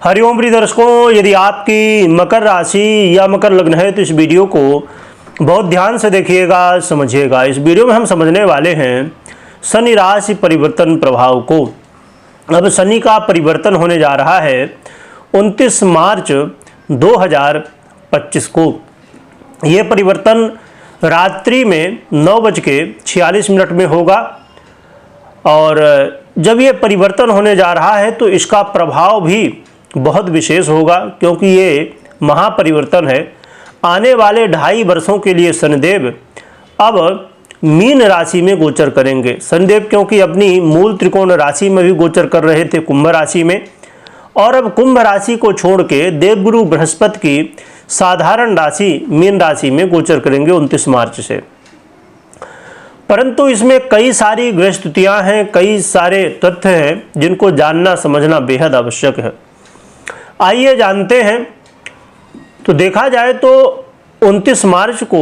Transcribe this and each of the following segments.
हरिओम प्रिय दर्शकों, यदि आपकी मकर राशि या मकर लग्न है तो इस वीडियो को बहुत ध्यान से देखिएगा, समझिएगा। इस वीडियो में हम समझने वाले हैं शनि राशि परिवर्तन प्रभाव को। अब शनि का परिवर्तन होने जा रहा है 29 मार्च 2025 को। ये परिवर्तन रात्रि में 9:46 में होगा और जब ये परिवर्तन होने जा रहा है तो इसका प्रभाव भी बहुत विशेष होगा, क्योंकि ये महापरिवर्तन है। आने वाले 2.5 वर्षों के लिए शनिदेव अब मीन राशि में गोचर करेंगे। शनिदेव क्योंकि अपनी मूल त्रिकोण राशि में भी गोचर कर रहे थे, कुंभ राशि में, और अब कुंभ राशि को छोड़ के देवगुरु बृहस्पति की साधारण राशि मीन राशि में गोचर करेंगे 29 मार्च से। परंतु इसमें कई सारी ग्रह स्थितियां हैं, कई सारे तथ्य हैं जिनको जानना समझना बेहद आवश्यक है। आइए जानते हैं। तो देखा जाए तो 29 मार्च को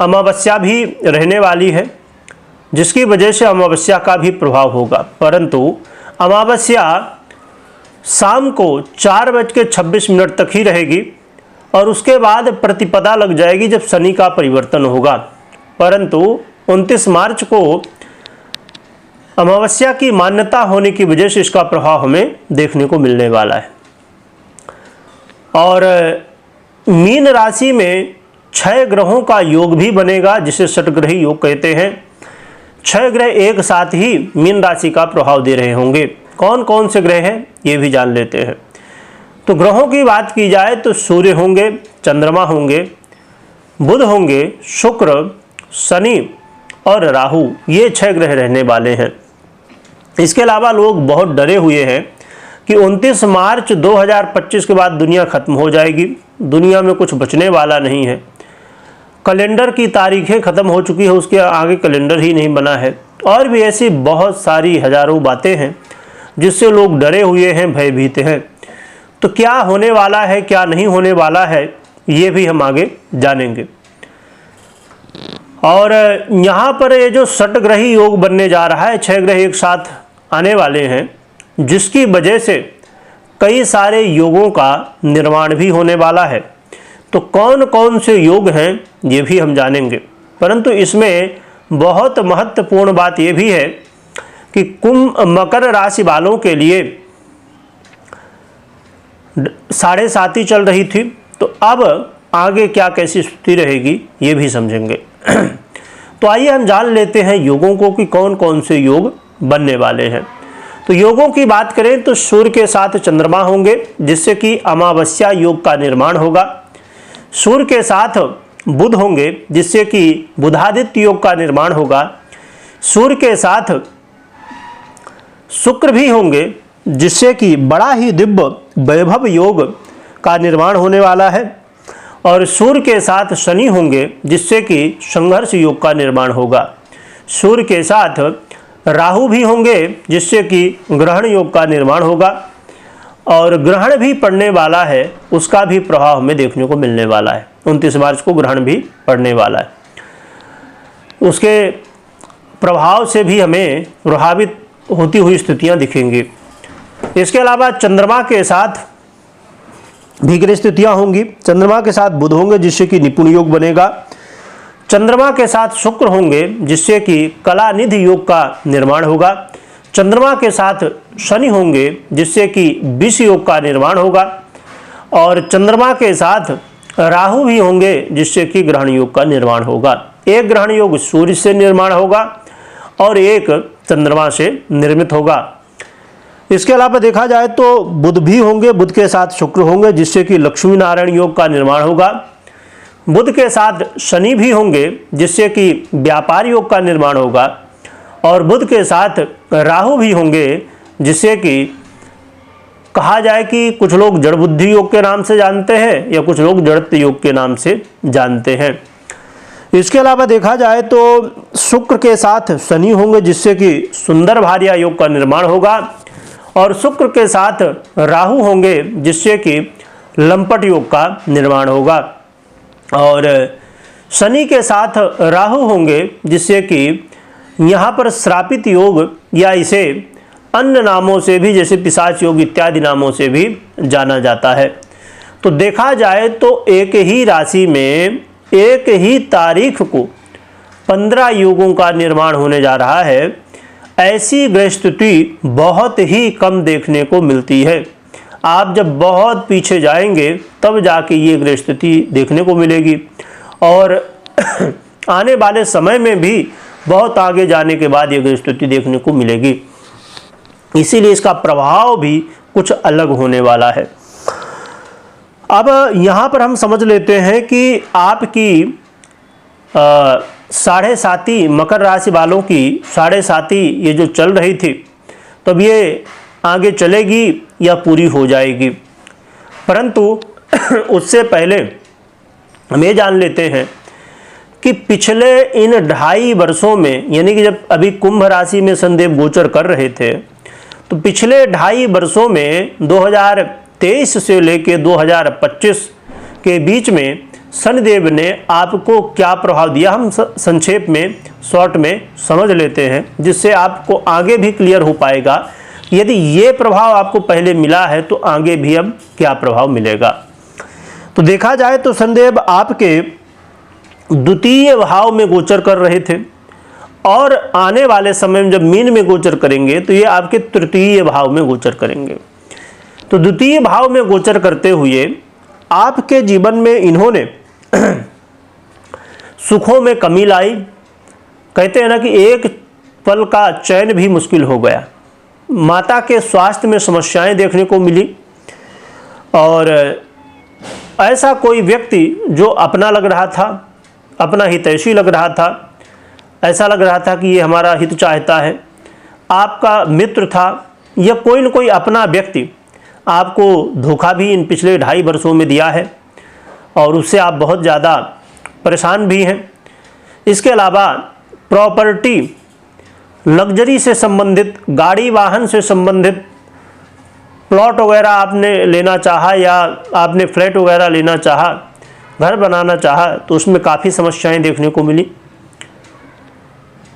अमावस्या भी रहने वाली है, जिसकी वजह से अमावस्या का भी प्रभाव होगा। परंतु अमावस्या शाम को 4:26 तक ही रहेगी और उसके बाद प्रतिपदा लग जाएगी जब शनि का परिवर्तन होगा। परंतु 29 मार्च को अमावस्या की मान्यता होने की वजह से इसका प्रभाव हमें देखने को मिलने वाला है। और मीन राशि में 6 ग्रहों का योग भी बनेगा, जिसे षटग्रही योग कहते हैं। 6 ग्रह एक साथ ही मीन राशि का प्रभाव दे रहे होंगे। कौन कौन से ग्रह हैं ये भी जान लेते हैं। तो ग्रहों की बात की जाए तो सूर्य होंगे, चंद्रमा होंगे, बुध होंगे, शुक्र, शनि और राहु, ये 6 ग्रह रहने वाले हैं। इसके अलावा लोग बहुत डरे हुए हैं कि 29 मार्च 2025 के बाद दुनिया खत्म हो जाएगी, दुनिया में कुछ बचने वाला नहीं है। कैलेंडर की तारीखें खत्म हो चुकी है, उसके आगे कैलेंडर ही नहीं बना है। और भी ऐसी बहुत सारी हजारों बातें हैं जिससे लोग डरे हुए हैं, भयभीत हैं। तो क्या होने वाला है, क्या नहीं होने वाला है, ये भी हम आगे जानेंगे। और यहाँ पर ये जो षटग्रही योग बनने जा रहा है, 6 ग्रह एक साथ आने वाले हैं, जिसकी वजह से कई सारे योगों का निर्माण भी होने वाला है। तो कौन कौन से योग हैं ये भी हम जानेंगे। परंतु इसमें बहुत महत्वपूर्ण बात ये भी है कि कुंभ मकर राशि वालों के लिए 7.5 चल रही थी, तो अब आगे क्या कैसी स्थिति रहेगी ये भी समझेंगे। तो आइए हम जान लेते हैं योगों को कि कौन कौन से योग बनने वाले हैं। तो योगों की बात करें तो सूर्य के साथ चंद्रमा होंगे, जिससे कि अमावस्या योग का निर्माण होगा। सूर्य के साथ बुध होंगे, जिससे कि बुधादित्य योग का निर्माण होगा। सूर्य के साथ शुक्र भी होंगे, जिससे कि बड़ा ही दिव्य वैभव योग का निर्माण होने वाला है। और सूर्य के साथ शनि होंगे, जिससे कि संघर्ष योग का निर्माण होगा। सूर्य के साथ राहु भी होंगे, जिससे कि ग्रहण योग का निर्माण होगा। और ग्रहण भी पड़ने वाला है, उसका भी प्रभाव हमें देखने को मिलने वाला है। 29 मार्च को ग्रहण भी पड़ने वाला है, उसके प्रभाव से भी हमें प्रभावित होती हुई स्थितियां दिखेंगी। इसके अलावा चंद्रमा के साथ भी ग्रह स्थितियां होंगी। चंद्रमा के साथ बुध होंगे, जिससे कि निपुण योग बनेगा। चंद्रमा के साथ शुक्र होंगे, जिससे कि कलानिधि योग का निर्माण होगा। चंद्रमा के साथ शनि होंगे, जिससे कि विष योग का निर्माण होगा। और चंद्रमा के साथ राहु भी होंगे, जिससे कि ग्रहण योग का निर्माण होगा। एक ग्रहण योग सूर्य से निर्माण होगा और एक चंद्रमा से निर्मित होगा। इसके अलावा देखा जाए तो बुध भी होंगे, बुध के साथ शुक्र होंगे, जिससे कि लक्ष्मी नारायण योग का निर्माण होगा। बुध के साथ शनि भी होंगे, जिससे कि व्यापार योग का निर्माण होगा। और बुध के साथ राहु भी होंगे, जिससे कि कहा जाए कि कुछ लोग जड़ बुद्धि योग के नाम से जानते हैं या कुछ लोग जड़त्व योग के नाम से जानते हैं। इसके अलावा देखा जाए तो शुक्र के साथ शनि होंगे, जिससे कि सुंदर भार्या योग का निर्माण होगा। और शुक्र के साथ राहु होंगे, जिससे कि लंपट योग का निर्माण होगा। और शनि के साथ राहु होंगे, जिससे कि यहाँ पर श्रापित योग या इसे अन्य नामों से भी, जैसे पिशाच योग इत्यादि नामों से भी जाना जाता है। तो देखा जाए तो एक ही राशि में एक ही तारीख को 15 योगों का निर्माण होने जा रहा है। ऐसी ग्रह स्थिति बहुत ही कम देखने को मिलती है। आप जब बहुत पीछे जाएंगे तब जाके ये ग्रह स्थिति देखने को मिलेगी, और आने वाले समय में भी बहुत आगे जाने के बाद ये ग्रह स्थिति देखने को मिलेगी। इसीलिए इसका प्रभाव भी कुछ अलग होने वाला है। अब यहाँ पर हम समझ लेते हैं कि आपकी 7.5 मकर राशि वालों की 7.5 ये जो चल रही थी, तब ये आगे चलेगी या पूरी हो जाएगी। परंतु उससे पहले हम ये जान लेते हैं कि पिछले इन 2.5 वर्षों में, यानी कि जब अभी कुंभ राशि में शनिदेव गोचर कर रहे थे, तो पिछले 2.5 वर्षों में 2023 से लेकर 2025 के बीच में शनिदेव ने आपको क्या प्रभाव दिया, हम संक्षेप में शॉर्ट में समझ लेते हैं, जिससे आपको आगे भी क्लियर हो पाएगा। यदि ये प्रभाव आपको पहले मिला है तो आगे भी अब क्या प्रभाव मिलेगा। तो देखा जाए तो शनिदेव आपके द्वितीय भाव में गोचर कर रहे थे, और आने वाले समय में जब मीन में गोचर करेंगे तो ये आपके तृतीय भाव में गोचर करेंगे। तो द्वितीय भाव में गोचर करते हुए आपके जीवन में इन्होंने सुखों में कमी लाई। कहते हैं ना कि एक पल का चैन भी मुश्किल हो गया। माता के स्वास्थ्य में समस्याएं देखने को मिली, और ऐसा कोई व्यक्ति जो अपना लग रहा था, अपना हितैषी लग रहा था, ऐसा लग रहा था कि ये हमारा हित चाहता है, आपका मित्र था, या कोई न कोई अपना व्यक्ति आपको धोखा भी इन पिछले 2.5 वर्षों में दिया है, और उससे आप बहुत ज़्यादा परेशान भी हैं। इसके अलावा प्रॉपर्टी, लग्जरी से संबंधित, गाड़ी वाहन से संबंधित प्लॉट वगैरह आपने लेना चाहा, या आपने फ्लैट वगैरह लेना चाहा, घर बनाना चाहा, तो उसमें काफ़ी समस्याएं देखने को मिली।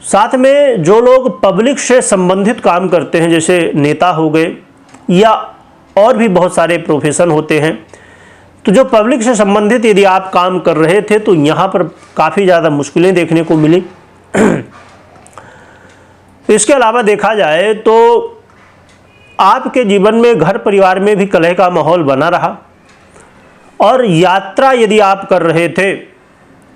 साथ में जो लोग पब्लिक से संबंधित काम करते हैं, जैसे नेता हो गए या और भी बहुत सारे प्रोफेशन होते हैं, तो जो पब्लिक से संबंधित यदि आप काम कर रहे थे तो यहाँ पर काफ़ी ज़्यादा मुश्किलें देखने को मिली। इसके अलावा देखा जाए तो आपके जीवन में घर परिवार में भी कलह का माहौल बना रहा, और यात्रा यदि आप कर रहे थे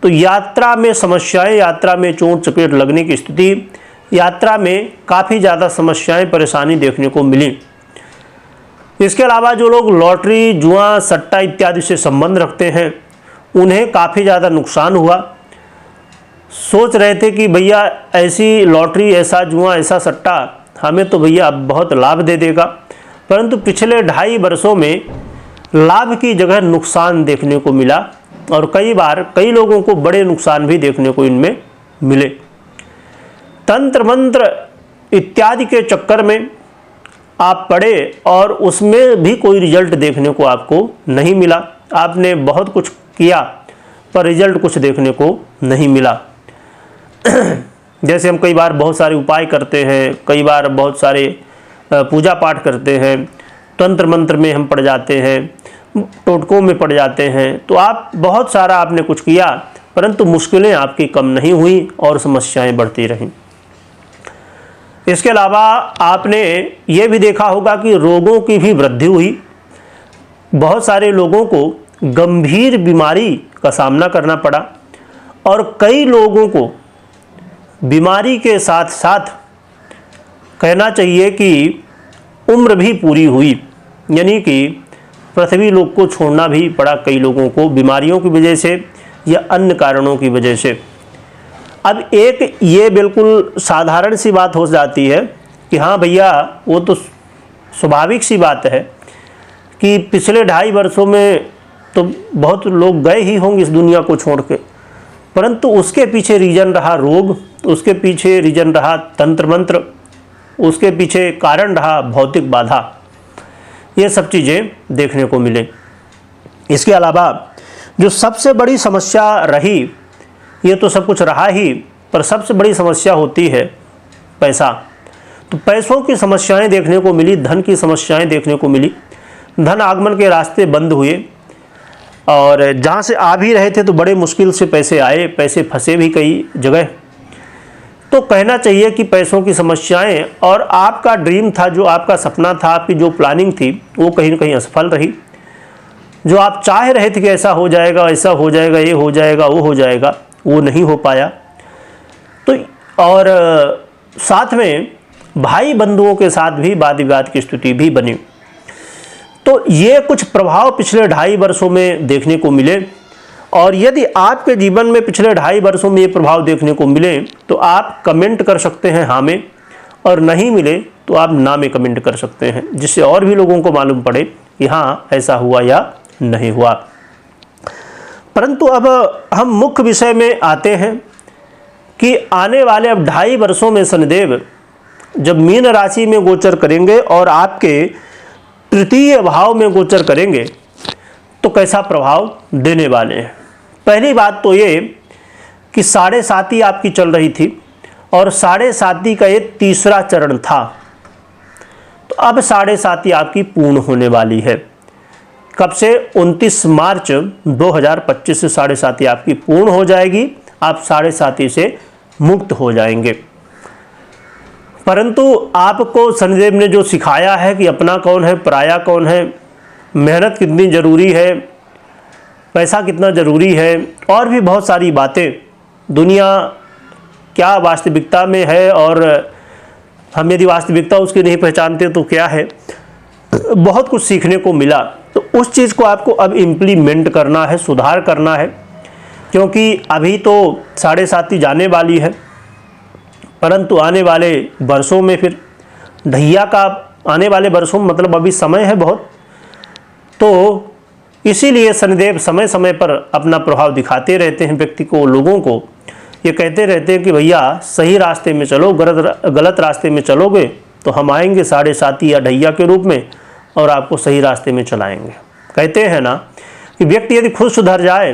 तो यात्रा में समस्याएं, यात्रा में चोट चपेट लगने की स्थिति, यात्रा में काफ़ी ज़्यादा समस्याएं, परेशानी देखने को मिली। इसके अलावा जो लोग लॉटरी, जुआ, सट्टा इत्यादि से संबंध रखते हैं, उन्हें काफ़ी ज़्यादा नुकसान हुआ। सोच रहे थे कि भैया ऐसी लॉटरी, ऐसा जुआ, ऐसा सट्टा हमें तो भैया अब बहुत लाभ दे देगा, परंतु पिछले 2.5 वर्षों में लाभ की जगह नुकसान देखने को मिला, और कई बार कई लोगों को बड़े नुकसान भी देखने को इनमें मिले। तंत्र मंत्र इत्यादि के चक्कर में आप पड़े, और उसमें भी कोई रिजल्ट देखने को आपको नहीं मिला। आपने बहुत कुछ किया पर रिजल्ट कुछ देखने को नहीं मिला। जैसे हम कई बार बहुत सारे उपाय करते हैं, कई बार बहुत सारे पूजा पाठ करते हैं, तंत्र मंत्र में हम पड़ जाते हैं, टोटकों में पड़ जाते हैं, तो आप बहुत सारा आपने कुछ किया, परंतु मुश्किलें आपकी कम नहीं हुई और समस्याएं बढ़ती रहीं। इसके अलावा आपने ये भी देखा होगा कि रोगों की भी वृद्धि हुई। बहुत सारे लोगों को गंभीर बीमारी का सामना करना पड़ा, और कई लोगों को बीमारी के साथ साथ कहना चाहिए कि उम्र भी पूरी हुई, यानी कि पृथ्वी लोक को छोड़ना भी पड़ा कई लोगों को, बीमारियों की वजह से या अन्य कारणों की वजह से। अब एक ये बिल्कुल साधारण सी बात हो जाती है कि हाँ भैया, वो तो स्वाभाविक सी बात है कि पिछले 2.5 वर्षों में तो बहुत लोग गए ही होंगे इस दुनिया को छोड़ के, परंतु उसके पीछे रीजन रहा रोग, उसके पीछे रीजन रहा तंत्र मंत्र, उसके पीछे कारण रहा भौतिक बाधा। ये सब चीज़ें देखने को मिले। इसके अलावा जो सबसे बड़ी समस्या रही, ये तो सब कुछ रहा ही, पर सबसे बड़ी समस्या होती है पैसा। तो पैसों की समस्याएं देखने को मिली, धन की समस्याएं देखने को मिली, धन आगमन के रास्ते बंद हुए और जहाँ से आ भी रहे थे तो बड़े मुश्किल से पैसे आए, पैसे फंसे भी कई जगह। तो कहना चाहिए कि पैसों की समस्याएं और आपका ड्रीम था, जो आपका सपना था, आपकी जो प्लानिंग थी, वो कहीं ना कहीं असफल रही। जो आप चाह रहे थे कि ऐसा हो जाएगा, ऐसा हो जाएगा, ये हो जाएगा, वो हो जाएगा, वो नहीं हो पाया। तो और साथ में भाई बंधुओं के साथ भी वाद विवाद की स्थिति भी बनी। तो ये कुछ प्रभाव पिछले 2.5 वर्षों में देखने को मिले। और यदि आपके जीवन में पिछले 2.5 वर्षों में ये प्रभाव देखने को मिले तो आप कमेंट कर सकते हैं हाँ में, और नहीं मिले तो आप ना में कमेंट कर सकते हैं, जिससे और भी लोगों को मालूम पड़े कि हाँ ऐसा हुआ या नहीं हुआ। परंतु अब हम मुख्य विषय में आते हैं कि आने वाले अब 2.5 वर्षों में शनिदेव जब मीन राशि में गोचर करेंगे और आपके तृतीय भाव में गोचर करेंगे तो कैसा प्रभाव देने वाले हैं। पहली बात तो ये कि 7.5 आपकी चल रही थी और 7.5 का ये तीसरा चरण था। तो अब 7.5 आपकी पूर्ण होने वाली है। कब से? 29 मार्च 2025 से 7.5 आपकी पूर्ण हो जाएगी। आप 7.5 से मुक्त हो जाएंगे। परंतु आपको शनिदेव ने जो सिखाया है कि अपना कौन है, पराया कौन है, मेहनत कितनी ज़रूरी है, पैसा कितना ज़रूरी है, और भी बहुत सारी बातें, दुनिया क्या वास्तविकता में है और हम यदि वास्तविकता उसकी नहीं पहचानते तो क्या है, बहुत कुछ सीखने को मिला। तो उस चीज़ को आपको अब इम्प्लीमेंट करना है, सुधार करना है, क्योंकि अभी तो 7.5 जाने वाली है, परंतु आने वाले वर्षों में फिर ढैया का आने वाले वर्षों में मतलब अभी समय है बहुत। तो इसीलिए शनिदेव समय समय पर अपना प्रभाव दिखाते रहते हैं व्यक्ति को, लोगों को। ये कहते रहते हैं कि भैया सही रास्ते में चलो, गलत रास्ते में चलोगे तो हम आएंगे 7.5 या ढैया के रूप में और आपको सही रास्ते में चलाएंगे। कहते हैं ना कि व्यक्ति यदि खुद सुधर जाए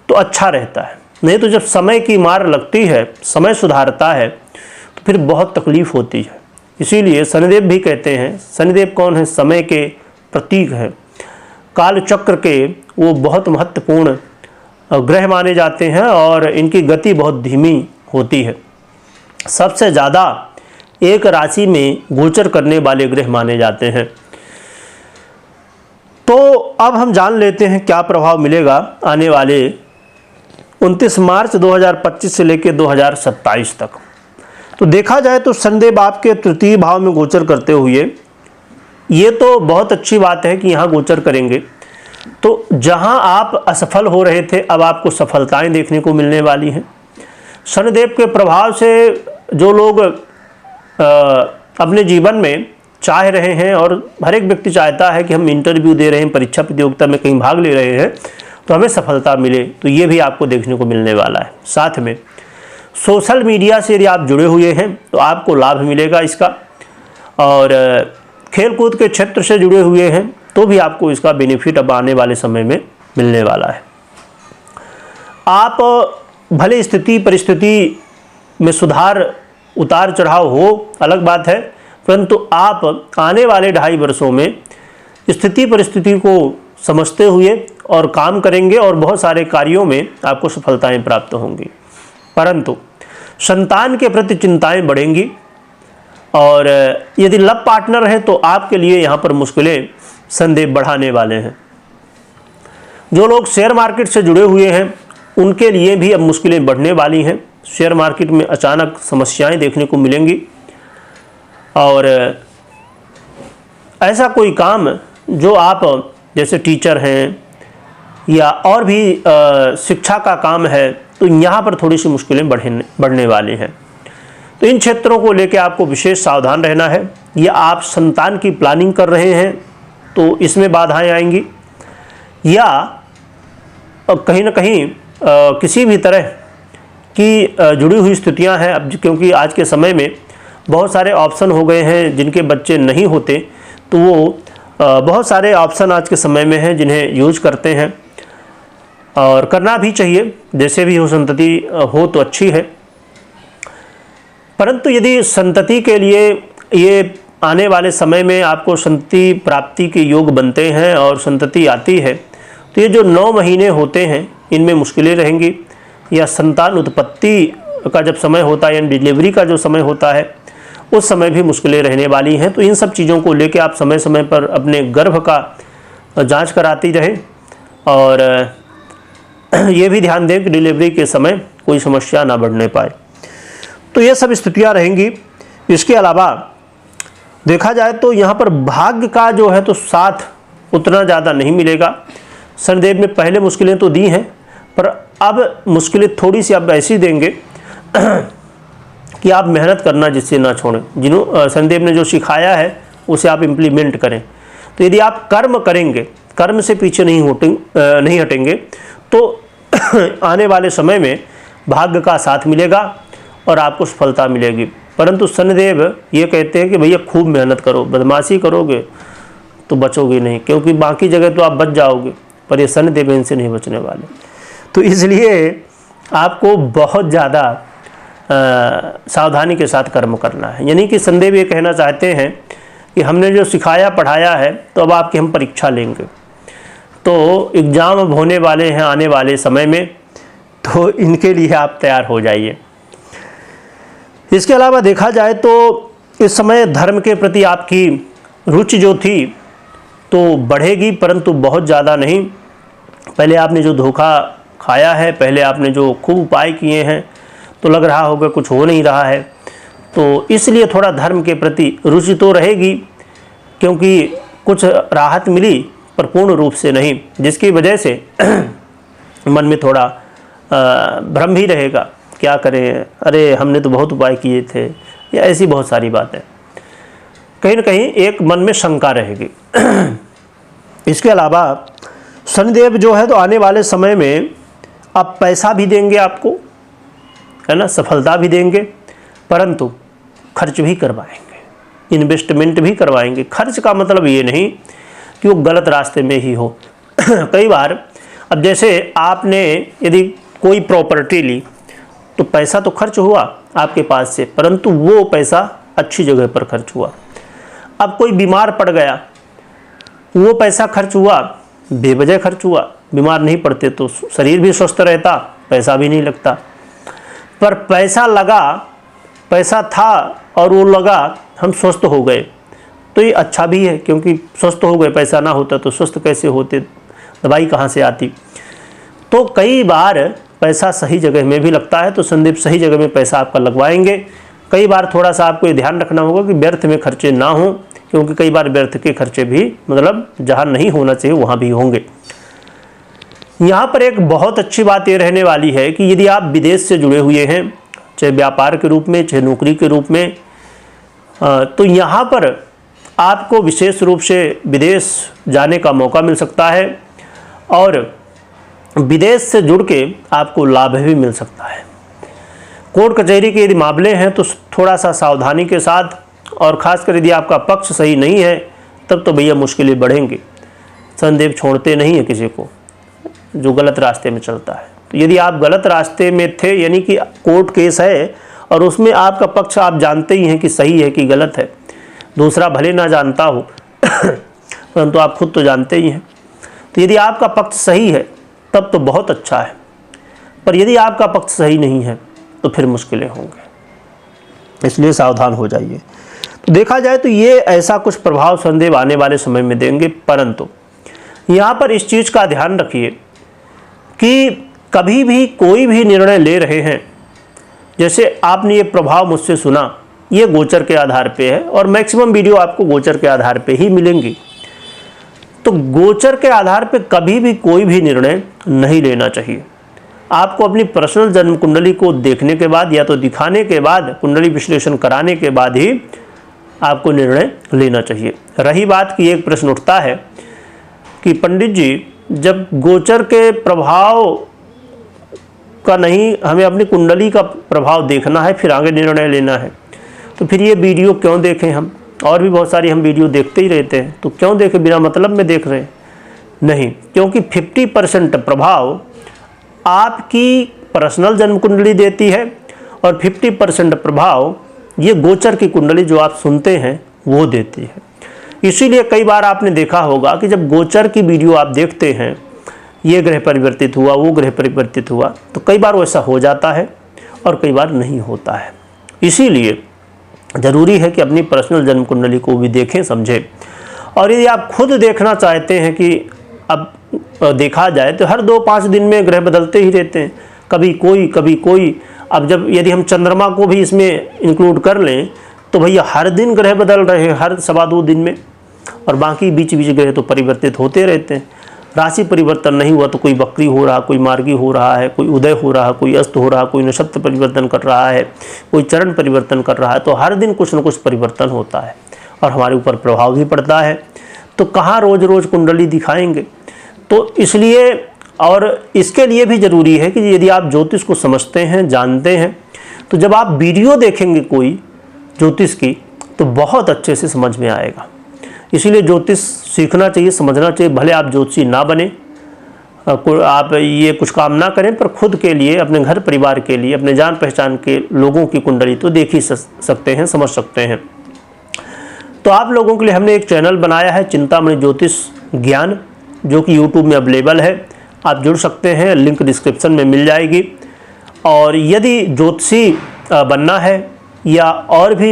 तो अच्छा रहता है, नहीं तो जब समय की मार लगती है, समय सुधारता है तो फिर बहुत तकलीफ होती है। इसीलिए शनिदेव भी कहते हैं, शनिदेव कौन है? समय के प्रतीक है, काल चक्र के वो बहुत महत्वपूर्ण ग्रह माने जाते हैं और इनकी गति बहुत धीमी होती है। सबसे ज़्यादा एक राशि में गोचर करने वाले ग्रह माने जाते हैं। तो अब हम जान लेते हैं क्या प्रभाव मिलेगा आने वाले 29 मार्च 2025 से लेकर 2027 तक। तो देखा जाए तो शनिदेव आपके तृतीय भाव में गोचर करते हुए, ये तो बहुत अच्छी बात है कि यहाँ गोचर करेंगे। तो जहाँ आप असफल हो रहे थे अब आपको सफलताएं देखने को मिलने वाली हैं। शनिदेव के प्रभाव से जो लोग अपने जीवन में चाह रहे हैं, और हर एक व्यक्ति चाहता है कि हम इंटरव्यू दे रहे हैं, परीक्षा प्रतियोगिता में कहीं भाग ले रहे हैं तो हमें सफलता मिले, तो ये भी आपको देखने को मिलने वाला है। साथ में सोशल मीडिया से यदि आप जुड़े हुए हैं तो आपको लाभ मिलेगा इसका, और खेलकूद के क्षेत्र से जुड़े हुए हैं तो भी आपको इसका बेनिफिट अब आने वाले समय में मिलने वाला है। आप भले स्थिति परिस्थिति में सुधार उतार चढ़ाव हो अलग बात है, परंतु आप आने वाले 2.5 वर्षों में स्थिति परिस्थिति को समझते हुए और काम करेंगे और बहुत सारे कार्यों में आपको सफलताएं प्राप्त होंगी। परंतु संतान के प्रति चिंताएं बढ़ेंगी, और यदि लव पार्टनर है तो आपके लिए यहाँ पर मुश्किलें शनिदेव बढ़ाने वाले हैं। जो लोग शेयर मार्केट से जुड़े हुए हैं उनके लिए भी अब मुश्किलें बढ़ने वाली हैं। शेयर मार्केट में अचानक समस्याएं देखने को मिलेंगी, और ऐसा कोई काम जो आप जैसे टीचर हैं या और भी शिक्षा का काम है तो यहाँ पर थोड़ी सी मुश्किलें बढ़ने वाली हैं। तो इन क्षेत्रों को लेकर आपको विशेष सावधान रहना है। या आप संतान की प्लानिंग कर रहे हैं तो इसमें बाधाएं आएंगी, या कहीं ना कहीं किसी भी तरह की जुड़ी हुई स्थितियां हैं। अब क्योंकि आज के समय में बहुत सारे ऑप्शन हो गए हैं, जिनके बच्चे नहीं होते तो वो बहुत सारे ऑप्शन आज के समय में हैं जिन्हें यूज करते हैं, और करना भी चाहिए। जैसे भी हो संतति हो तो अच्छी है। परंतु यदि संतति के लिए ये आने वाले समय में आपको संतति प्राप्ति के योग बनते हैं और संतति आती है, तो ये जो 9 महीने होते हैं इनमें मुश्किलें रहेंगी, या संतान उत्पत्ति का जब समय होता है, यानी डिलीवरी का जो समय होता है, उस समय भी मुश्किलें रहने वाली हैं। तो इन सब चीज़ों को लेकर आप समय समय पर अपने गर्भ का जांच कराती रहें, और ये भी ध्यान दें कि डिलीवरी के समय कोई समस्या ना बढ़ने पाए। तो ये सब स्थितियाँ रहेंगी। इसके अलावा देखा जाए तो यहाँ पर भाग्य का जो है तो साथ उतना ज़्यादा नहीं मिलेगा। शनिदेव ने पहले मुश्किलें तो दी हैं, पर अब मुश्किलें थोड़ी सी अब ऐसी देंगे कि आप मेहनत करना जिससे ना छोड़ें। शनिदेव ने जो सिखाया है उसे आप इम्प्लीमेंट करें। तो यदि आप कर्म करेंगे, कर्म से पीछे नहीं हटेंगे, तो आने वाले समय में भाग्य का साथ मिलेगा और आपको सफलता मिलेगी। परंतु शनिदेव ये कहते हैं कि भैया खूब मेहनत करो, बदमाशी करोगे तो बचोगे नहीं, क्योंकि बाकी जगह तो आप बच जाओगे, पर ये शनिदेव इनसे नहीं बचने वाले। तो इसलिए आपको बहुत ज़्यादा सावधानी के साथ कर्म करना है। यानी कि शनिदेव ये कहना चाहते हैं कि हमने जो सिखाया पढ़ाया है, तो अब आपकी हम परीक्षा लेंगे। तो एग्ज़ाम अब होने वाले हैं आने वाले समय में, तो इनके लिए आप तैयार हो जाइए। इसके अलावा देखा जाए तो इस समय धर्म के प्रति आपकी रुचि जो थी तो बढ़ेगी, परंतु बहुत ज़्यादा नहीं। पहले आपने जो धोखा खाया है, पहले आपने जो खूब उपाय किए हैं, तो लग रहा होगा कुछ हो नहीं रहा है, तो इसलिए थोड़ा धर्म के प्रति रुचि तो रहेगी, क्योंकि कुछ राहत मिली पर पूर्ण रूप से नहीं, जिसकी वजह से मन में थोड़ा भ्रम भी रहेगा, क्या करें, अरे हमने तो बहुत उपाय किए थे, या ऐसी बहुत सारी बातें, कहीं ना कहीं एक मन में शंका रहेगी। इसके अलावा शनिदेव जो है तो आने वाले समय में अब पैसा भी देंगे आपको, है ना, सफलता भी देंगे, परंतु खर्च भी करवाएंगे, इन्वेस्टमेंट भी करवाएंगे। खर्च का मतलब ये नहीं कि वो गलत रास्ते में ही हो। कई बार अब जैसे आपने यदि कोई प्रॉपर्टी ली तो पैसा तो खर्च हुआ आपके पास से, परंतु वो पैसा अच्छी जगह पर खर्च हुआ। अब कोई बीमार पड़ गया, वो पैसा खर्च हुआ, बेवजह खर्च हुआ। बीमार नहीं पड़ते तो शरीर भी स्वस्थ रहता, पैसा भी नहीं लगता। पर पैसा लगा, पैसा था और वो लगा, हम स्वस्थ हो गए, तो ये अच्छा भी है, क्योंकि स्वस्थ हो गए। पैसा ना होता तो स्वस्थ कैसे होते, दवाई कहाँ से आती। तो कई बार पैसा सही जगह में भी लगता है, तो संदीप सही जगह में पैसा आपका लगवाएंगे। कई बार थोड़ा सा आपको ये ध्यान रखना होगा कि व्यर्थ में खर्चे ना हों, क्योंकि कई बार व्यर्थ के खर्चे भी मतलब जहाँ नहीं होना चाहिए वहाँ भी होंगे। यहाँ पर एक बहुत अच्छी बात ये रहने वाली है कि यदि आप विदेश से जुड़े हुए हैं, चाहे व्यापार के रूप में, चाहे नौकरी के रूप में, तो यहाँ पर आपको विशेष रूप से विदेश जाने का मौका मिल सकता है, और विदेश से जुड़ के आपको लाभ भी मिल सकता है। कोर्ट कचहरी के यदि मामले हैं तो थोड़ा सा सावधानी के साथ, और ख़ासकर यदि आपका पक्ष सही नहीं है तब तो भैया मुश्किलें बढ़ेंगी। शनिदेव छोड़ते नहीं है किसी को जो गलत रास्ते में चलता है। तो यदि आप गलत रास्ते में थे, यानी कि कोर्ट केस है और उसमें आपका पक्ष आप जानते ही हैं कि सही है कि गलत है, दूसरा भले ना जानता हो परंतु आप खुद तो जानते ही हैं। तो यदि आपका पक्ष सही है तब तो बहुत अच्छा है, पर यदि आपका पक्ष सही नहीं है तो फिर मुश्किलें होंगे, इसलिए सावधान हो जाइए। तो देखा जाए तो ये ऐसा कुछ प्रभाव शनिदेव आने वाले समय में देंगे, परंतु यहाँ पर इस चीज़ का ध्यान रखिए कि कभी भी कोई भी निर्णय ले रहे हैं, जैसे आपने ये प्रभाव मुझसे सुना, ये गोचर के आधार पे है, और मैक्सिमम वीडियो आपको गोचर के आधार पे ही मिलेंगी। तो गोचर के आधार पे कभी भी कोई भी निर्णय नहीं लेना चाहिए। आपको अपनी पर्सनल जन्म कुंडली को देखने के बाद या तो दिखाने के बाद, कुंडली विश्लेषण कराने के बाद ही आपको निर्णय लेना चाहिए। रही बात कि एक प्रश्न उठता है कि पंडित जी, जब गोचर के प्रभाव का नहीं, हमें अपनी कुंडली का प्रभाव देखना है फिर आगे निर्णय लेना है, तो फिर ये वीडियो क्यों देखें हम? और भी बहुत सारी हम वीडियो देखते ही रहते हैं, तो क्यों देखें, बिना मतलब में देख रहे हैं? नहीं, क्योंकि 50% प्रभाव आपकी पर्सनल जन्म कुंडली देती है और 50% प्रभाव ये गोचर की कुंडली जो आप सुनते हैं वो देती है। इसीलिए कई बार आपने देखा होगा कि जब गोचर की वीडियो आप देखते हैं, ये ग्रह परिवर्तित हुआ, वो ग्रह परिवर्तित हुआ, तो कई बार वैसा हो जाता है और कई बार नहीं होता है। इसीलिए ज़रूरी है कि अपनी पर्सनल जन्म कुंडली को भी देखें, समझें। और यदि आप खुद देखना चाहते हैं कि अब देखा जाए तो हर 2-5 दिन में ग्रह बदलते ही रहते हैं, कभी कोई कभी कोई। अब जब यदि हम चंद्रमा को भी इसमें इंक्लूड कर लें तो भैया हर दिन ग्रह बदल रहे हैं, हर 2.25 दिन में, और बाकी बीच बीच ग्रह तो परिवर्तित होते रहते हैं। राशि परिवर्तन नहीं हुआ तो कोई वक्री हो रहा, कोई मार्गी हो रहा है, कोई उदय हो रहा, कोई अस्त हो रहा, कोई नक्षत्र परिवर्तन कर रहा है, कोई चरण परिवर्तन कर रहा है। तो हर दिन कुछ न कुछ परिवर्तन होता है और हमारे ऊपर प्रभाव भी पड़ता है। तो कहाँ रोज़ रोज़ कुंडली दिखाएंगे। तो इसलिए और इसके लिए भी ज़रूरी है कि यदि आप ज्योतिष को समझते हैं, जानते हैं, तो जब आप वीडियो देखेंगे कोई ज्योतिष की तो बहुत अच्छे से समझ में आएगा। इसीलिए ज्योतिष सीखना चाहिए, समझना चाहिए। भले आप ज्योतिषी ना बने, आप ये कुछ काम ना करें, पर खुद के लिए, अपने घर परिवार के लिए, अपने जान पहचान के लोगों की कुंडली तो देख ही सकते हैं, समझ सकते हैं। तो आप लोगों के लिए हमने एक चैनल बनाया है, चिंतामणि ज्योतिष ज्ञान, जो कि यूट्यूब में अवेलेबल है। आप जुड़ सकते हैं, लिंक डिस्क्रिप्शन में मिल जाएगी। और यदि ज्योतिषी बनना है या और भी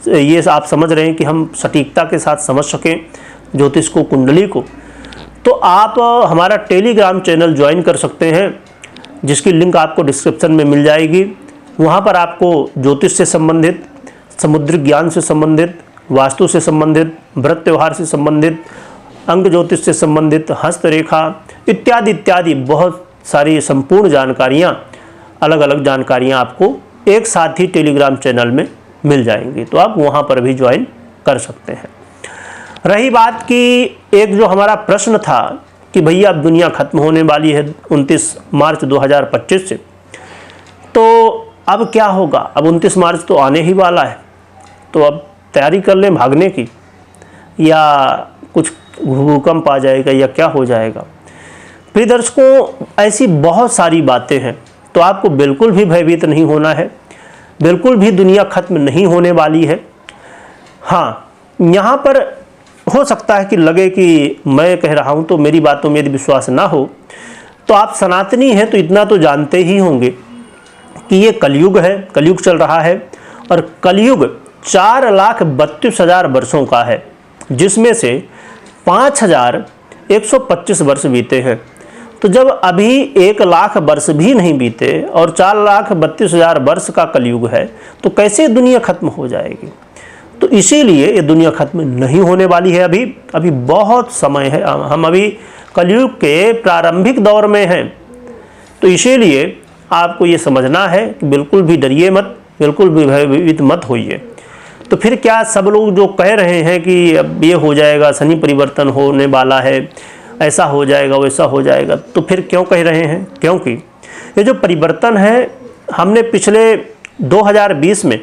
ये आप समझ रहे हैं कि हम सटीकता के साथ समझ सकें ज्योतिष को, कुंडली को, तो आप हमारा टेलीग्राम चैनल ज्वाइन कर सकते हैं, जिसकी लिंक आपको डिस्क्रिप्शन में मिल जाएगी। वहाँ पर आपको ज्योतिष से संबंधित, समुद्रिक ज्ञान से संबंधित, वास्तु से संबंधित, व्रत त्यौहार से संबंधित, अंग ज्योतिष से संबंधित, हस्तरेखा इत्यादि इत्यादि बहुत सारी संपूर्ण जानकारियाँ, अलग अलग जानकारियाँ आपको एक साथ ही टेलीग्राम चैनल में मिल जाएंगी। तो आप वहाँ पर भी ज्वाइन कर सकते हैं। रही बात कि एक जो हमारा प्रश्न था कि भैया अब दुनिया खत्म होने वाली है 29 मार्च 2025 से, तो अब क्या होगा। अब 29 मार्च तो आने ही वाला है, तो अब तैयारी कर लें भागने की, या कुछ भूकंप आ जाएगा, या क्या हो जाएगा। प्रिय दर्शकों, ऐसी बहुत सारी बातें हैं, तो आपको बिल्कुल भी भयभीत नहीं होना है। बिल्कुल भी दुनिया खत्म नहीं होने वाली है। हाँ, यहाँ पर हो सकता है कि लगे कि मैं कह रहा हूँ तो मेरी बातों में यदि विश्वास ना हो, तो आप सनातनी हैं तो इतना तो जानते ही होंगे कि ये कलयुग है, कलयुग चल रहा है। और कलयुग 4,32,000 वर्षों का है, जिसमें से 5,125 वर्ष बीते हैं। तो जब अभी 1,00,000 वर्ष भी नहीं बीते और 4,32,000 वर्ष का कलयुग है, तो कैसे दुनिया खत्म हो जाएगी। तो इसीलिए ये दुनिया खत्म नहीं होने वाली है। अभी बहुत समय है, हम अभी कलयुग के प्रारंभिक दौर में हैं। तो इसीलिए आपको ये समझना है कि बिल्कुल भी डरिए मत, बिल्कुल भी भयभीत मत होइए। तो फिर क्या सब लोग जो कह रहे हैं कि अब ये हो जाएगा, शनि परिवर्तन होने वाला है, ऐसा हो जाएगा, वैसा हो जाएगा, तो फिर क्यों कह रहे हैं। क्योंकि ये जो परिवर्तन है, हमने पिछले 2020 में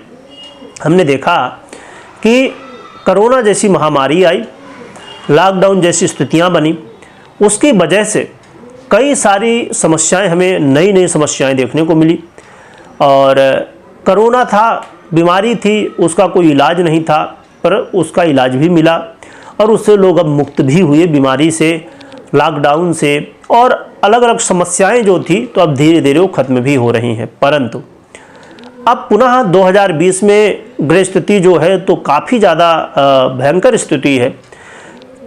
हमने देखा कि कोरोना जैसी महामारी आई, लॉकडाउन जैसी स्थितियां बनी, उसकी वजह से कई सारी समस्याएं, हमें नई नई समस्याएं देखने को मिली। और कोरोना था, बीमारी थी, उसका कोई इलाज नहीं था, पर उसका इलाज भी मिला और उससे लोग अब मुक्त भी हुए, बीमारी से, लॉकडाउन से, और अलग अलग समस्याएं जो थी तो अब धीरे धीरे वो खत्म भी हो रही हैं। परंतु अब पुनः 2020 में ग्रह स्थिति जो है तो काफ़ी ज़्यादा भयंकर स्थिति है।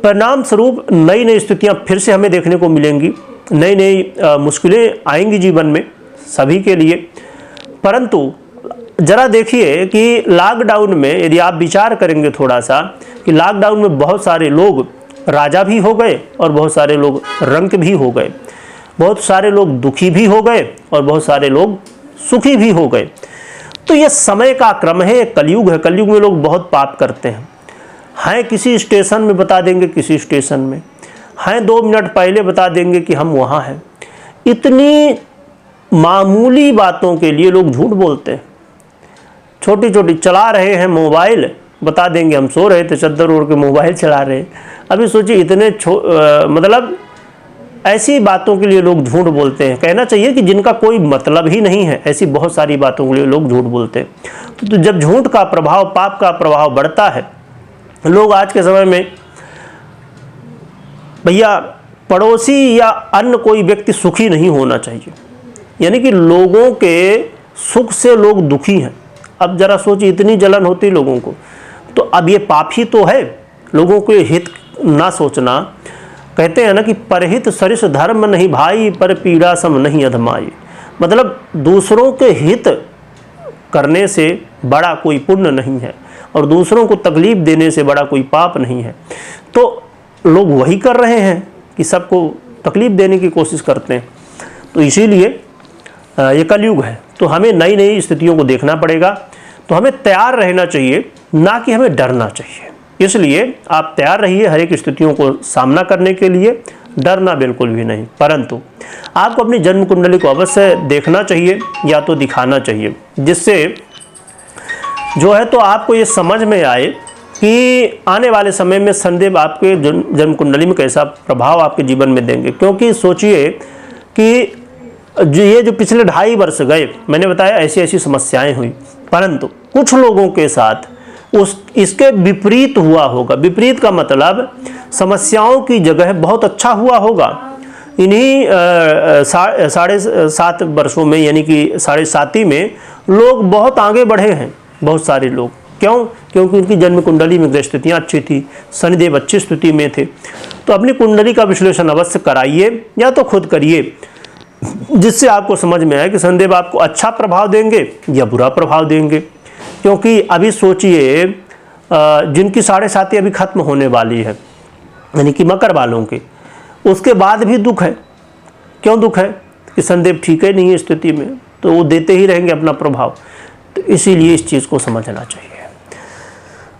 परिणाम स्वरूप नई नई स्थितियाँ फिर से हमें देखने को मिलेंगी, नई नई मुश्किलें आएंगी जीवन में सभी के लिए। परंतु ज़रा देखिए कि लॉकडाउन में यदि आप विचार करेंगे थोड़ा सा, कि लॉकडाउन में बहुत सारे लोग राजा भी हो गए और बहुत सारे लोग रंक भी हो गए, बहुत सारे लोग दुखी भी हो गए और बहुत सारे लोग सुखी भी हो गए। तो ये समय का क्रम है, कलयुग है। कलयुग में लोग बहुत पाप करते हैं किसी स्टेशन में बता देंगे, किसी स्टेशन में हैं 2 मिनट पहले बता देंगे कि हम वहाँ हैं। इतनी मामूली बातों के लिए लोग झूठ बोलते हैं। छोटी छोटी चला रहे हैं मोबाइल, बता देंगे हम सो रहे थे, चद्दर ओढ़ के मोबाइल चला रहे हैं। अभी सोचिए इतने मतलब ऐसी बातों के लिए लोग झूठ बोलते हैं। कहना चाहिए कि जिनका कोई मतलब ही नहीं है, ऐसी बहुत सारी बातों के लिए लोग झूठ बोलते हैं। तो जब झूठ का प्रभाव, पाप का प्रभाव बढ़ता है, लोग आज के समय में भैया पड़ोसी या अन्य कोई व्यक्ति सुखी नहीं होना चाहिए, यानी कि लोगों के सुख से लोग दुखी हैं। अब जरा सोचिए, इतनी जलन होती लोगों को, तो अब ये पाप ही तो है, लोगों के हित ना सोचना। कहते हैं ना कि परहित सरिस धर्म नहीं भाई, पर पीड़ा सम नहीं अधमाई। मतलब दूसरों के हित करने से बड़ा कोई पुण्य नहीं है और दूसरों को तकलीफ देने से बड़ा कोई पाप नहीं है। तो लोग वही कर रहे हैं कि सबको तकलीफ देने की कोशिश करते हैं। तो इसीलिए ये कलयुग है, तो हमें नई नई स्थितियों को देखना पड़ेगा। तो हमें तैयार रहना चाहिए, ना कि हमें डरना चाहिए। इसलिए आप तैयार रहिए हर एक स्थितियों को सामना करने के लिए, डरना बिल्कुल भी नहीं। परंतु आपको अपनी जन्म कुंडली को अवश्य देखना चाहिए या तो दिखाना चाहिए, जिससे जो है तो आपको ये समझ में आए कि आने वाले समय में शनिदेव आपके जन्म कुंडली में कैसा प्रभाव आपके जीवन में देंगे। क्योंकि सोचिए कि ये जो पिछले 2.5 वर्ष गए, मैंने बताया ऐसी ऐसी समस्याएं हुई, परंतु कुछ लोगों के साथ इसके विपरीत हुआ होगा। विपरीत का मतलब समस्याओं की जगह बहुत अच्छा हुआ होगा। इन्हीं 7.5 वर्षों में, यानी कि 7.5 में लोग बहुत आगे बढ़े हैं, बहुत सारे लोग। क्यों? क्योंकि उनकी जन्म कुंडली में ग्रह स्थितियाँ अच्छी थी, शनिदेव अच्छी स्थिति में थे। तो अपनी कुंडली का विश्लेषण अवश्य कराइए या तो खुद करिए, जिससे आपको समझ में आए कि शनिदेव आपको अच्छा प्रभाव देंगे या बुरा प्रभाव देंगे। क्योंकि अभी सोचिए, जिनकी 7.5 अभी खत्म होने वाली है, यानी कि मकर वालों की, उसके बाद भी दुख है। क्यों दुख है? कि शनिदेव ठीक है नहीं है स्थिति में, तो वो देते ही रहेंगे अपना प्रभाव। तो इसीलिए इस चीज़ को समझना चाहिए।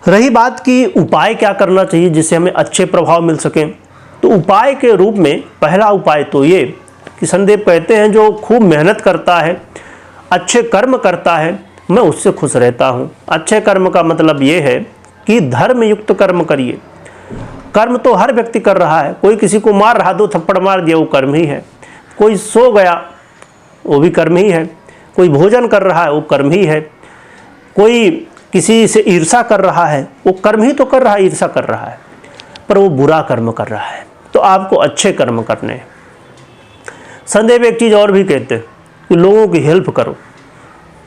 रही बात कि उपाय क्या करना चाहिए जिससे हमें अच्छे प्रभाव मिल सकें, तो उपाय के रूप में पहला उपाय तो ये कि शनिदेव कहते हैं जो खूब मेहनत करता है, अच्छे कर्म करता है, मैं उससे खुश रहता हूँ। अच्छे कर्म का मतलब ये है कि धर्म युक्त कर्म करिए। कर्म तो हर व्यक्ति कर रहा है, कोई किसी को मार रहा, 2 थप्पड़ मार दिया, वो कर्म ही है। कोई सो गया, वो भी कर्म ही है। कोई भोजन कर रहा है, वो कर्म ही है। कोई किसी से ईर्षा कर रहा है, वो कर्म ही तो कर रहा है, ईर्षा कर रहा है, पर वो बुरा कर्म कर रहा है। तो आपको अच्छे कर्म करने हैं। शनिदेव एक चीज़ और भी कहते हैं कि लोगों की हेल्प करो।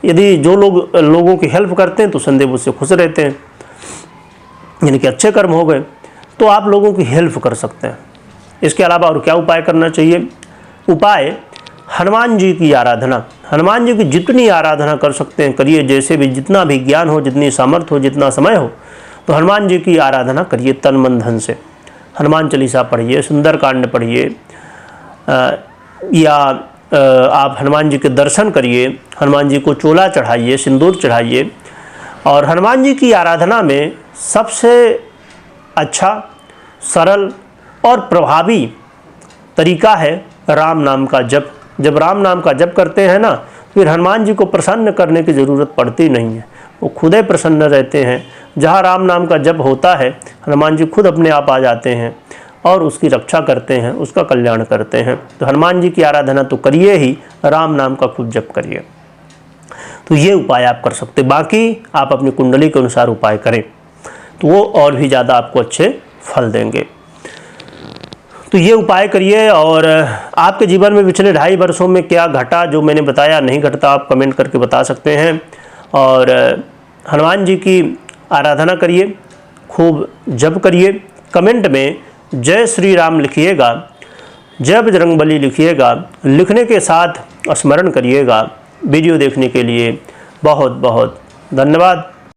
यदि जो लोग लोगों की हेल्प करते हैं तो शनिदेव उससे खुश रहते हैं, यानी कि अच्छे कर्म हो गए। तो आप लोगों की हेल्प कर सकते हैं। इसके अलावा और क्या उपाय करना चाहिए? उपाय हनुमान जी की आराधना। हनुमान जी की जितनी आराधना कर सकते हैं करिए, जैसे भी जितना भी ज्ञान हो, जितनी सामर्थ्य हो, जितना समय हो, तो हनुमान जी की आराधना करिए तन मन धन से। हनुमान चालीसा पढ़िए, सुंदरकांड पढ़िए, या आप हनुमान जी के दर्शन करिए, हनुमान जी को चोला चढ़ाइए, सिंदूर चढ़ाइए। और हनुमान जी की आराधना में सबसे अच्छा, सरल और प्रभावी तरीका है राम नाम का जप। जब राम नाम का जप करते हैं ना, फिर हनुमान जी को प्रसन्न करने की ज़रूरत पड़ती नहीं है, वो खुद ही प्रसन्न रहते हैं। जहाँ राम नाम का जप होता है, हनुमान जी खुद अपने आप आ जाते हैं और उसकी रक्षा करते हैं, उसका कल्याण करते हैं। तो हनुमान जी की आराधना तो करिए ही, राम नाम का खूब जप करिए। तो ये उपाय आप कर सकते। बाकी आप अपनी कुंडली के अनुसार उपाय करें तो वो और भी ज़्यादा आपको अच्छे फल देंगे। तो ये उपाय करिए। और आपके जीवन में पिछले 2.5 वर्षों में क्या घटा, जो मैंने बताया नहीं घटता, आप कमेंट करके बता सकते हैं। और हनुमान जी की आराधना करिए, खूब जप करिए। कमेंट में जय श्री राम लिखिएगा, जय बजरंगबली लिखिएगा। लिखने के साथ स्मरण करिएगा। वीडियो देखने के लिए बहुत बहुत धन्यवाद।